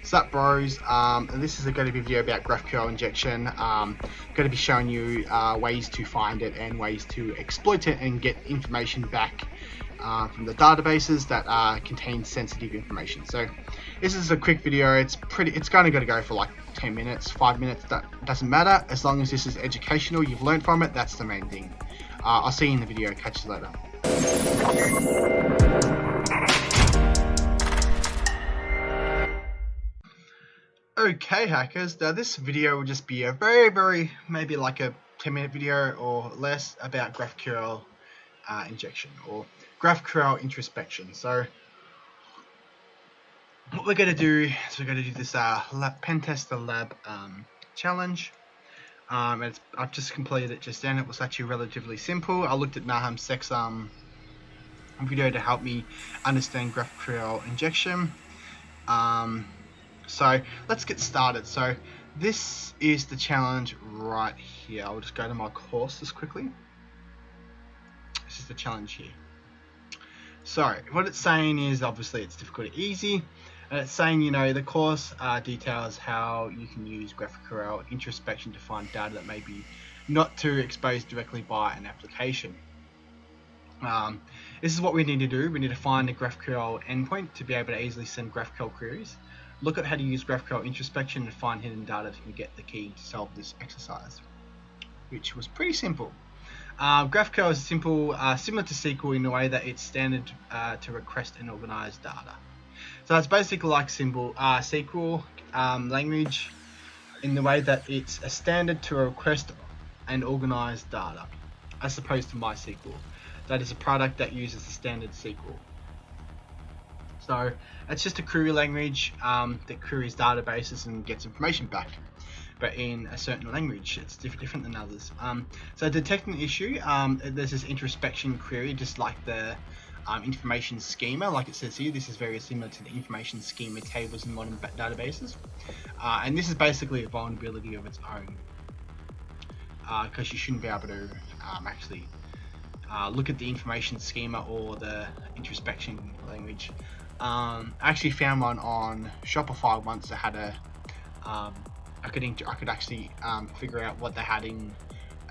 Sup bros, and this is going to be a video about GraphQL injection. Going to be showing you ways to find it and ways to exploit it and get information back from the databases that contain sensitive information. So this is a quick video. It's going to go for like 10 minutes, 5 minutes, that doesn't matter. As long as this is educational, you've learned from it, that's the main thing. I'll see you in the video. Catch you later. Okay hackers, now this video will just be a very maybe like a 10-minute video or less about GraphQL injection or GraphQL introspection. So what we're going to do is we're going to do this pen tester lab challenge. I've just completed it just then. It was actually relatively simple. I looked at Nahum Sek's video to help me understand GraphQL injection. So let's get started. So this is the challenge right here. I'll just go to my course just quickly. This is the challenge here. So what it's saying is obviously it's difficult or easy, and it's saying, you know, the course details how you can use GraphQL introspection to find data that may be not too exposed directly by an application. This is what we need to do. We need to find a GraphQL endpoint to be able to easily send GraphQL queries. Look at how to use GraphQL introspection and find hidden data to get the key to solve this exercise, which was pretty simple. GraphQL is simple, similar to SQL in the way that it's standard to request and organize data. So it's basically like SQL language in the way that it's a standard to request and organize data, as opposed to MySQL. That is a product that uses the standard SQL. So it's just a query language that queries databases and gets information back, but in a certain language. It's different than others. So detecting the issue, there's this introspection query, just like the information schema, like it says here. This is very similar to the information schema tables in modern databases, and this is basically a vulnerability of its own, because you shouldn't be able to actually look at the information schema or the introspection language. I actually found one on Shopify once that had a I could actually figure out what they had in.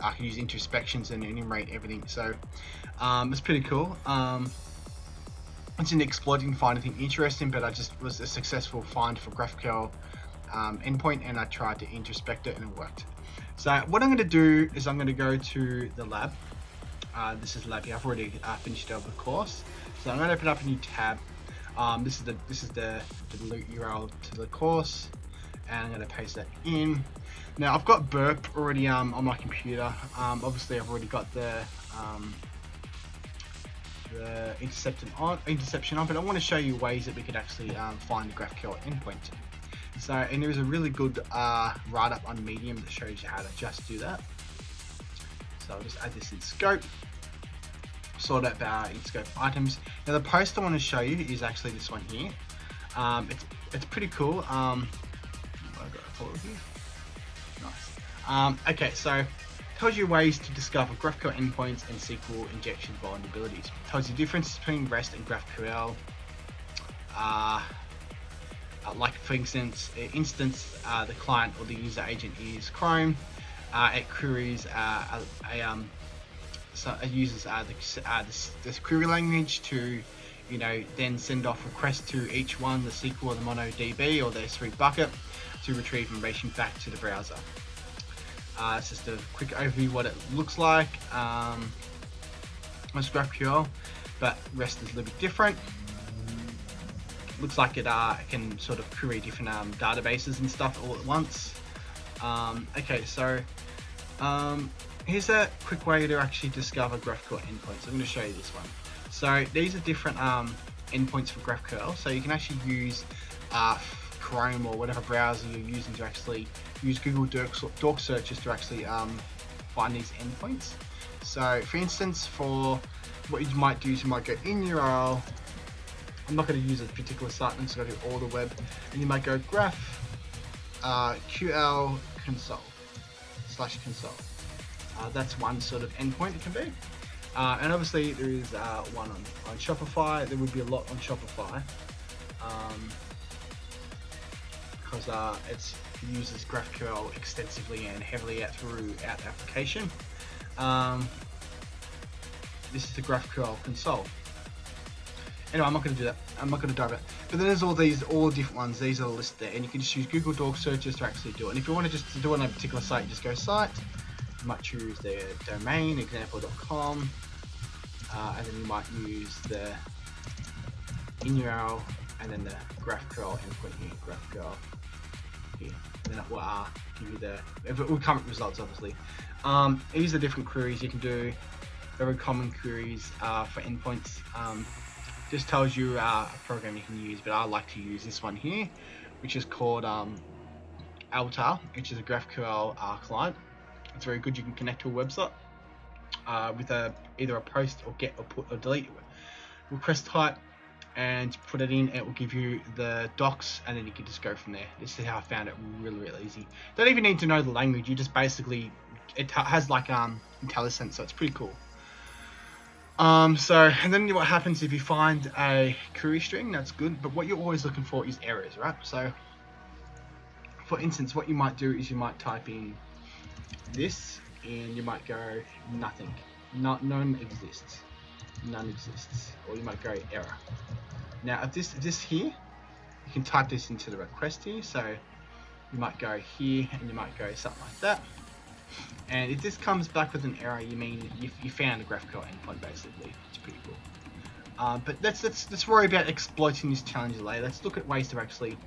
I could use introspections and enumerate everything, so it's pretty cool. It's an exploit, didn't find anything interesting, but I just was a successful find for GraphQL endpoint, and I tried to introspect it and it worked. So what I'm going to do is I'm going to go to the lab. This is lab here. I've already finished over the course, so I'm going to open up a new tab. This is the URL to the course, and I'm going to paste that in. Now I've got Burp already on my computer. Obviously I've already got the interception on, but I want to show you ways that we could actually find the GraphQL endpoint. So, and there is a really good write-up on Medium that shows you how to just do that. So I'll just add this in scope. Sort out our in scope items. Now the post I want to show you is actually this one here. It's pretty cool. I've got a folder here. Nice. Okay, so tells you ways to discover GraphQL endpoints and SQL injection vulnerabilities. Tells you the difference between REST and GraphQL. Like for instance, the client or the user agent is Chrome. It queries so it uses this query language to, you know, then send off requests to each one, the SQL or the MongoDB or the S3 bucket, to retrieve information back to the browser. It's just a quick overview of what it looks like. It's GraphQL, but REST is a little bit different. Looks like it can sort of query different databases and stuff all at once. Okay, so here's a quick way to actually discover GraphQL endpoints. I'm going to show you this one. So these are different endpoints for GraphQL. So you can actually use Chrome or whatever browser you're using to actually use Google Doc searches to actually find these endpoints. So for instance, for what you might do is you might go in URL. I'm not going to use a particular site, I'm just going to do all the web, and you might go GraphQL console /console. That's one sort of endpoint it can be. And obviously there is one on Shopify. There would be a lot on Shopify. because it uses GraphQL extensively and heavily throughout the application. This is the GraphQL console. Anyway, I'm not going to do that. I'm not going to dive it. But then there's all different ones. These are listed there, and you can just use Google Doc searches to actually do it. And if you want to just do it on a particular site, just go site. You might choose the domain, example.com, and then you might use the in URL and then the GraphQL endpoint here, GraphQL here. And then it will give you it will come with results, obviously. These are different queries you can do. Very common queries for endpoints. Just tells you a program you can use, but I like to use this one here, which is called Avatar, which is a GraphQL client. It's very good. You can connect to a website with either a post or get or put or delete request type, and put it in. It will give you the docs, and then you can just go from there. This is how I found it really easy. Don't even need to know the language. You just basically, it has like IntelliSense, so it's pretty cool. And then what happens if you find a query string, that's good, but what you're always looking for is errors, right? So for instance, what you might do is you might type in this, and you might go nothing, none exists, or you might go error. Now if this here, you can type this into the request here, so you might go here and you might go something like that. And if this comes back with an error, you mean you found a GraphQL endpoint, basically. It's pretty cool. But let's worry about exploiting this challenge later. Let's look at ways to actually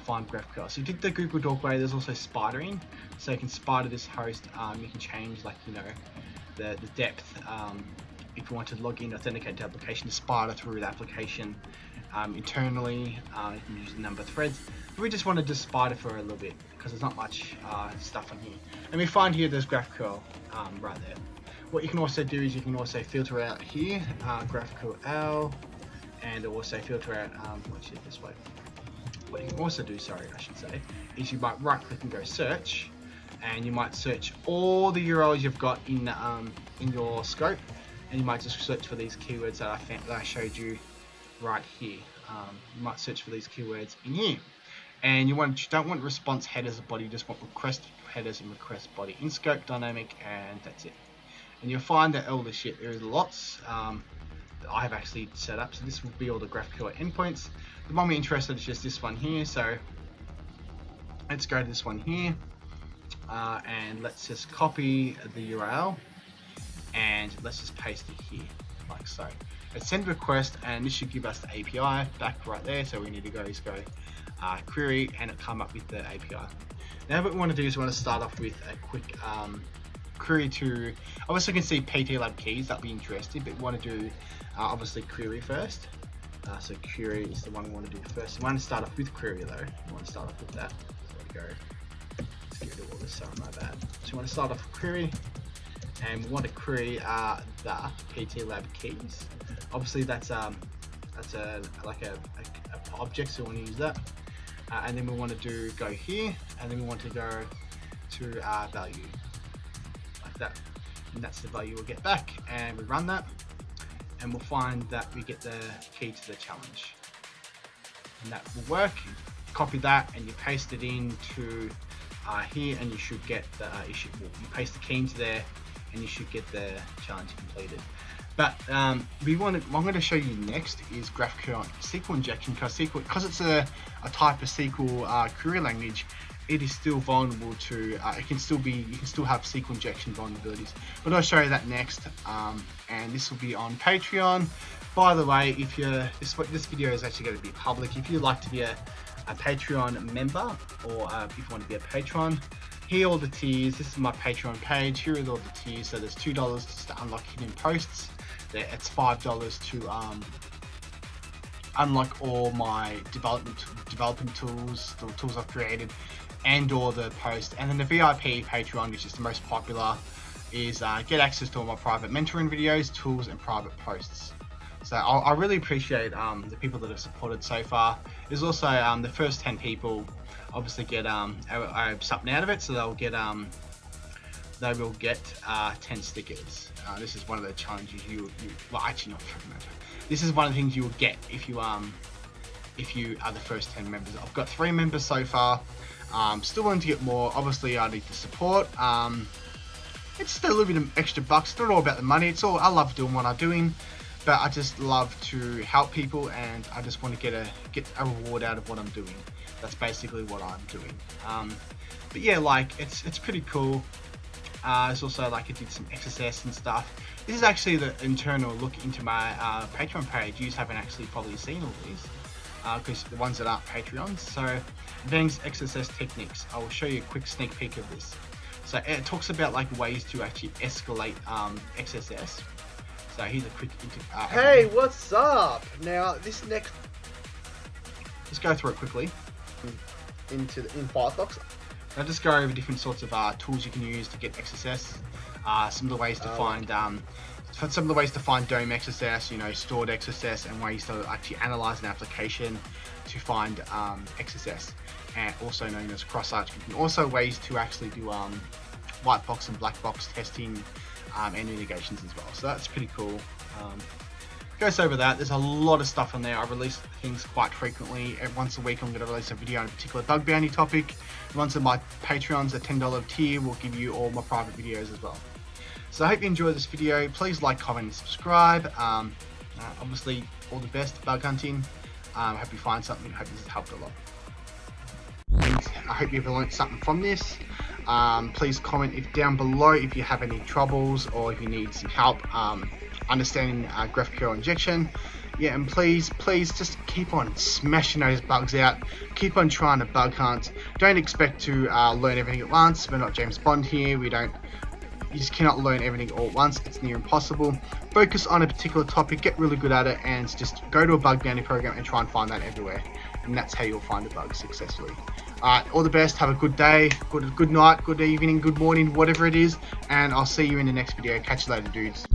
find GraphQL. So you did the Google Doc way. There's also spidering, so you can spider this host. You can change, like, you know, the depth. If you want to log in, authenticate to application, to spider through the application internally. You can use the number of threads. But we just want to just spider for a little bit, because there's not much stuff on here. And we find here there's GraphQL right there. What you can also do is you can also filter out here, GraphQL, and also filter out, let's use this way. What you can also do, I should say, is you might right click and go search, and you might search all the URLs you've got in your scope, and you might just search for these keywords that I showed you right here. You might search for these keywords in here. And you don't want response headers or body, you just want request headers and request body in scope, dynamic, and that's it. And you'll find that all the shit, there is lots that I have actually set up. So this will be all the GraphQL endpoints. The one we're interested in is just this one here. So let's go to this one here, and let's just copy the URL, and let's just paste it here, like so. Let's send request, and this should give us the API back right there. So we need to go query, and it come up with the API. Now what we want to do is we want to start off with a quick query to, obviously you can see PT Lab keys, that'll be interesting, but we want to do obviously query first. So query is the one we want to do first. We want to start off with query though. We want to start off with that. So we go, let's get rid of all this, sorry, my bad. So we want to start off with query, and we want to query the PT Lab keys. Obviously that's like a object, so we want to use that. And then we want to go here, and then we want to go to value, like that. And that's the value we'll get back, and we run that, and we'll find that we get the key to the challenge. And that will work. You copy that and you paste it into here, and you should get the you paste the key into there, and you should get the challenge completed. But what I'm going to show you next is GraphQL SQL injection, because it's a type of SQL query language. It is still vulnerable to. You can still have SQL injection vulnerabilities. But I'll show you that next, and this will be on Patreon. By the way, if this video is actually going to be public, if you'd like to be a Patreon member, or if you want to be a patron, here are all the tiers. This is my Patreon page. Here are all the tiers. So there's $2 just to unlock hidden posts. It's $5 to unlock all my development tools, the tools I've created, and all the posts. And then the VIP Patreon, which is the most popular, is get access to all my private mentoring videos, tools, and private posts. So I really appreciate the people that have supported so far. There's also the first 10 people obviously get something out of it, so they will get 10 stickers. This is one of the challenges well, actually not. This is one of the things you will get if if you are the first 10 members. I've got 3 members so far. Still wanting to get more. Obviously I need the support. It's just a little bit of extra bucks. It's not all about the money. It's all, I love doing what I'm doing, but I just love to help people, and I just want to get a reward out of what I'm doing. That's basically what I'm doing. But yeah, like it's pretty cool. It's also like I did some XSS and stuff. This is actually the internal look into my Patreon page. You haven't actually probably seen all these because the ones that aren't Patreons. So advanced XSS techniques. I will show you a quick sneak peek of this. So it talks about like ways to actually escalate XSS. So here's a quick hey, what's up? Now this next, let's go through it quickly. In Firefox. I'll just go over different sorts of tools you can use to get XSS. Some of the ways to find DOM XSS, you know, stored XSS, and ways to actually analyze an application to find XSS, and also known as cross-site scripting. Also ways to actually do white box and black box testing and mitigations as well. So that's pretty cool. Goes over that. There's a lot of stuff on there. I release things quite frequently. Once a week I'm going to release a video on a particular bug bounty topic. Once of my Patreons, a $10 tier, will give you all my private videos as well. So I hope you enjoyed this video. Please like, comment and subscribe. Obviously all the best bug hunting. I hope you find something. I hope this has helped a lot. I hope you've learned something from this. Please comment down below if you have any troubles or if you need some help understanding GraphQL injection. Yeah, and please just keep on smashing those bugs out. Keep on trying to bug hunt. Don't expect to learn everything at once. We're not James Bond here. You just cannot learn everything all at once. It's near impossible. Focus on a particular topic, get really good at it, and just go to a bug bounty program and try and find that everywhere. And that's how you'll find a bug successfully. All the best. Have a good day, good night, good evening, good morning, whatever it is. And I'll see you in the next video. Catch you later, dudes.